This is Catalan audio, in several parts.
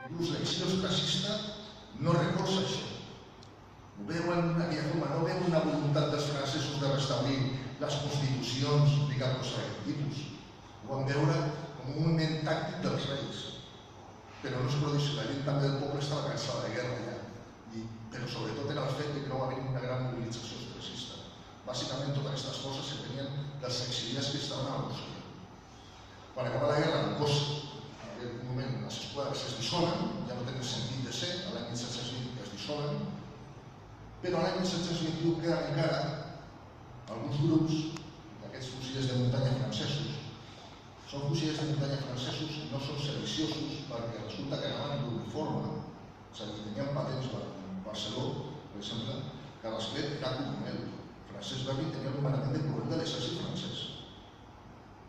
Inclús l'exili ostracista no recolza això. Ho veuen d'aquella forma, no veuen una voluntat dels francesos de restablir les constitucions ni cap cosa d'aquest tipus. Ho van veure com un moviment tàctic dels reis. Però no es produeix, la gent també del poble estava cansada de guerra ja. Però sobretot era el fet que no va haver una gran mobilització ostracista. Bàsicament totes aquestes coses se tenien dels exiliats que estaven a la Rússia. Quan acaba la guerra, el cos, en aquest moment, les esquadres es dissolen, ja no tenen sentit de ser, a l'any 1720 es dissolen, però a l'any 1721 queden encara alguns grups d'aquests fusillers de muntanya francesos. Són fusillers de muntanya francesos i no són sediciosos perquè resulta que anaven d'uniforme, és a dir, tenien patents per Barceló, per exemple, Carrasclet era coronel. Francesc Berry tenia el nomenament de coronel de l'exèrcit francès.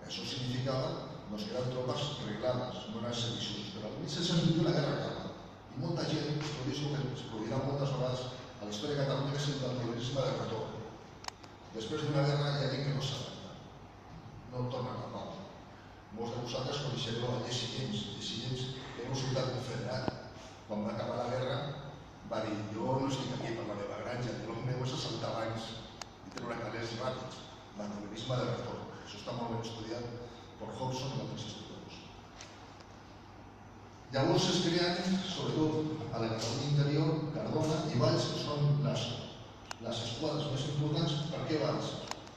Això significava que eren tropes reglades, no eren sediciosos. Però al 1721 la guerra acaba i molta gent es produirà moltes vegades a la història de Catalunya, que és el nacionalisme de retorn. Després d'una guerra hi ha gent que no s'adapta, no torna a la pau. Molts de vosaltres coneixereu a Jesse James. Jesse James era un soldat confederat. Quan va acabar la guerra va dir: jo no estic aquí per la meva granja, jo el meu és assaltar bancs i treure calés ràpids. Nacionalisme de retorn. Això està molt ben estudiat per Hobson i altres historiadors. Llavors es creen, sobretot a la Catalunya interior, Cardona i Valls, que són les esquadres més importants. Per què Valls?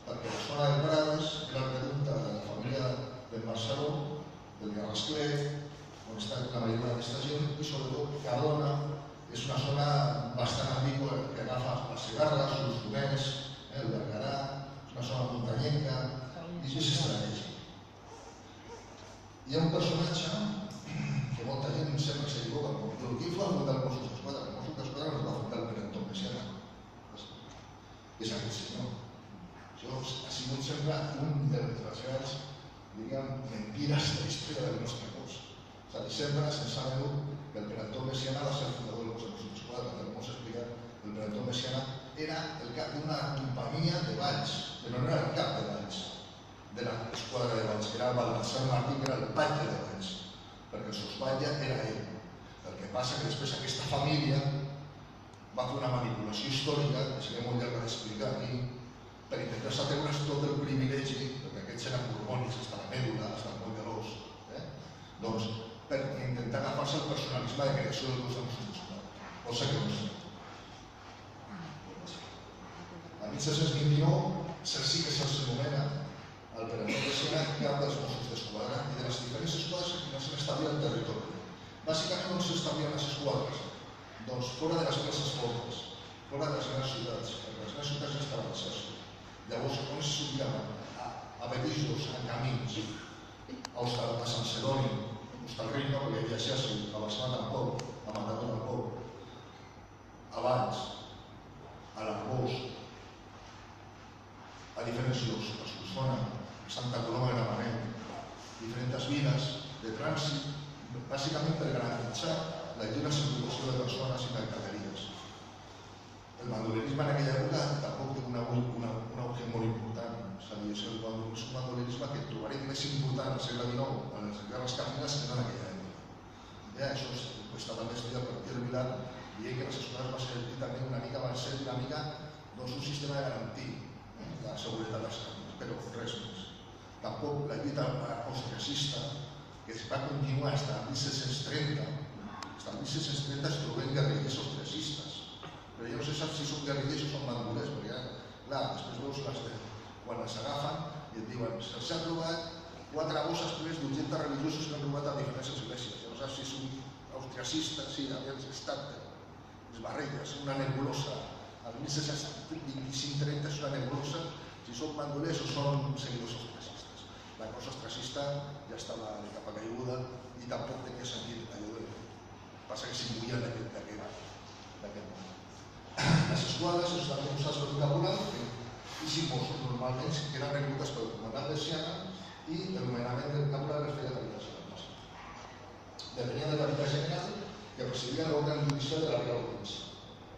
Perquè la zona de Prades era el reducte de la família del Barceló, del Carrasclet, on està la majoria d'aquesta gent, i sobretot Cardona és una zona bastant ambigua que agafa la Segarra, els Solsonès, el Berguedà, és una zona muntanyenca i és estratègic. Hi ha un personatge que molta gent sempre s'equivoca, com diu: qui fa fundar els Mossos d'Esquadra? Els Mossos d'Esquadra no va fundar el Pere Antón Messiana. És aquest senyor. Això ha sigut sempre un de les grans, diríem, mentires de la història del nostre cos. És a dir, sempre se'ns ha venut que el Pere Antón Messiana va ser el fundador del cos de Mossos d'Esquadra. També m'ho has explicat, el Pere Antón Messiana era el cap d'una companyia de Valls, però no era el cap de Valls, de l'esquadra de Valls, era Baltasar Martí, que era el patge de Valls, perquè el sosbatge era ell. El que passa que després aquesta família va fer una manipulació històrica, que seria molt llarga d'explicar aquí, per intentar treure's tot el privilegi, perquè aquests eren borbònics, fins a la mèdula, fins al moll de l'os, doncs per intentar agafar-se el personalisme de creació del cos de Mossos d'Esquadra, cosa que no és. A 1729 sí que se'ls anomena el Pere Antón Messiana cap dels Mossos d'Esquadra i de les diferents esquadres que s'han establit al territori. Bàsicament on s'establien les esquadres? Doncs fora de les places fortes, fora de les grans ciutats, perquè les grans ciutats ja estaven l'exèrcit. Llavors, on s'ubicaven? A Betillos, en Camins, a Sant Celoni, a Hostalric, perquè hi havia exèrcit, a Barcelona tampoc, a Mataró tampoc, a Valls, a l'Arbós, a diferents llocs, a Solsona, a Santa Coloma de Gramenet, diferents viles de trànsit, bàsicament per garantir la lliure circulació de persones i mercaderies. El bandolerisme en aquella època tampoc té un auge molt important, és a dir, és un bandolerisme que trobarem més important al segle XIX, a les guerres carlines, que no en aquella època. Això està també estudiat per Pierre Vilar, dient que les escoles van ser també una mica un sistema de garantir la seguretat dels carlins, però res més. Tampoc la lluita austriacista, que va continuar fins al 1730, fins al 1730 es troben guerrillers austriacistes, però ja no se sap si són guerrillers o són bandolers, perquè clar, després veus quan els agafen i et diuen: se'ls ha trobat 4 bosses plenes d'objectes religiosos que han robat a diferents esglésies. Ja no saps si són austriacistes, si havien estat les barrelles, una nebulosa. El 1725-30 és una nebulosa si són bandolers o són seguidors austriacistes. La cosa austriacista ja estava de capa caiguda i tampoc tenia sentit allò de... Passa que s'imbuïen d'aquest món. Les esquadres estaven usades per un caporal i simbols normalment que eren reclutes pel comandant Messiana i el nomenament del caporal es feia de capità general. Depenien del capità general que presidia l'òrgan judicial de la Real Audiencia.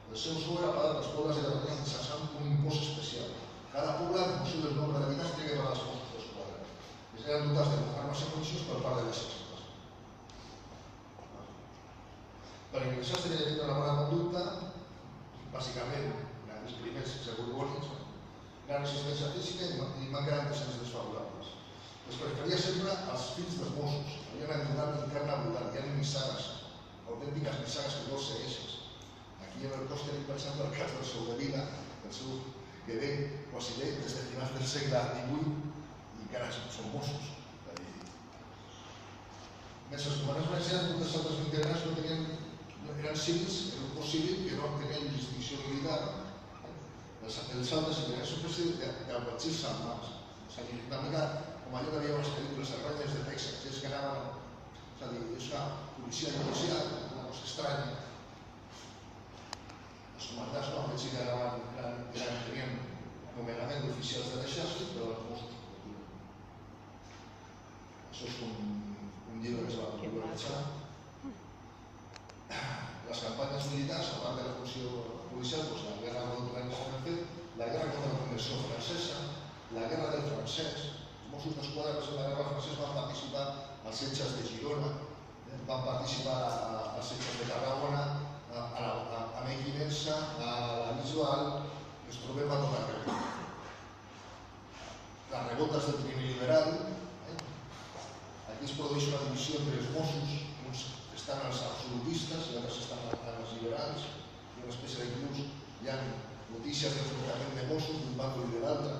El seu sou era pagar les pobles de Catalunya mitjançant un impost especial. Cada poble, en funció del nombre d'habitants, tenia que pagar els Mossos d'Esquadra. Eren dotats de armes i municions per part de les esquadres. Per ingressar s'havia de tindre una bona conducta, bàsicament, els primers segurbonis, gran resistència física i manca d'antecedents desfavorables. Es preferia sempre als fills dels Mossos, havien ajudat l'interna brutal, hi ha nissagues, autèntiques nissagues que no segueixes. Aquí en el cos tenim, per exemple, el cas del Soldevila, el seu que ve quasi bé des de finals del segle XVIII i encara són Mossos. Mentre els comandants valencians, moltes altres integrants no tenien, eren civils, en un cos civil que no tenien jurisdicció militar. Els altres integrants són presidents d'albatxils armats. És a dir, una mica com allò que veiem a les pel·lícules arranyes de Texas, és que anaven, és a dir, és una policia judicial, una cosa estranya. Els comandants no, veig que tenien nomenament d'oficials de l'exèrcit, però els Mossos no. Això és un llibre que es va popularitzar. Les campanyes militars, a part de la funció policial, doncs la guerra contra la guerra contra la Convenció Francesa, la guerra del francès. Els Mossos d'Esquadra en la guerra francesa van participar als setges de Girona, van participar als setges de Tarragona, a Mequinensa, a la Bisbal, ens trobem a tot arreu. Les revoltes del Trini Liberal, aquí es produeix una divisió entre els Mossos, uns estan als absolutistes i altres estan als liberals, i una espècie de clubs, hi ha notícies d'enfrontament de Mossos d'un bàndol i de l'altre.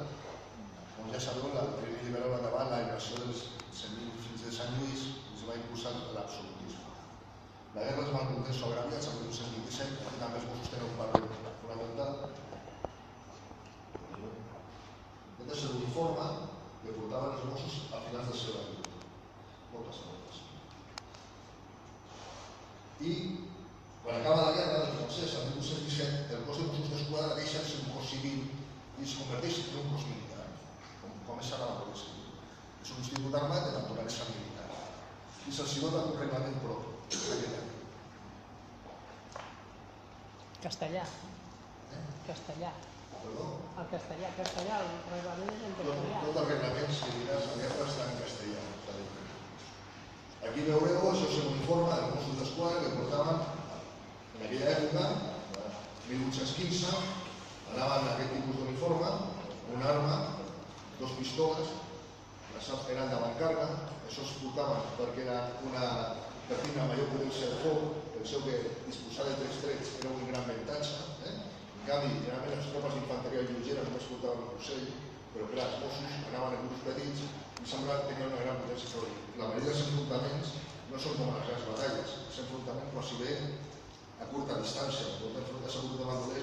Com ja sabeu, el Trini Liberal va acabar la invasió dels 100.000 fills de Sant Lluís i es va impulsar l'absolutisme. La guerra dels malcontents o agraviats, el 1927, aquí també els Mossos tenen un paper fonamental. Aquest és l'uniforme que portaven els Mossos a finals del segle XX. Moltes voltes. I quan acaba la guerra del francès, el 1917, el cos de Mossos d'Esquadra deixa de ser un cos civil i es converteix en un cos militar, com és ara la Guàrdia Civil. És un institut armat de naturalesa militar. I se'ls dota un reglament propi. Castellà. Castellà. Perdó? El castellà, el reglament és en castellà. Tots els reglaments militars de guerra estan en castellà. Aquí veureu, això és l'uniforme dels Mossos d'Esquadra que portaven en aquella època, 1815, anaven amb aquest tipus d'uniforme, una arma, dos pistoles, les armes eren de bancarga, això es portaven perquè era per tenir una major potència de foc, penseu que disposar de 3 trets era un gran avantatge. En canvi, generalment les tropes d'infanteria lleugera només portaven un fusell, però clar, els Mossos anaven en grups petits i semblava que tenien una gran potència de foc. La majoria dels enfrontaments no són com a les grans batalles, és enfrontament quasi bé a curta distància. Quan t'enfrontes a grup de bandolers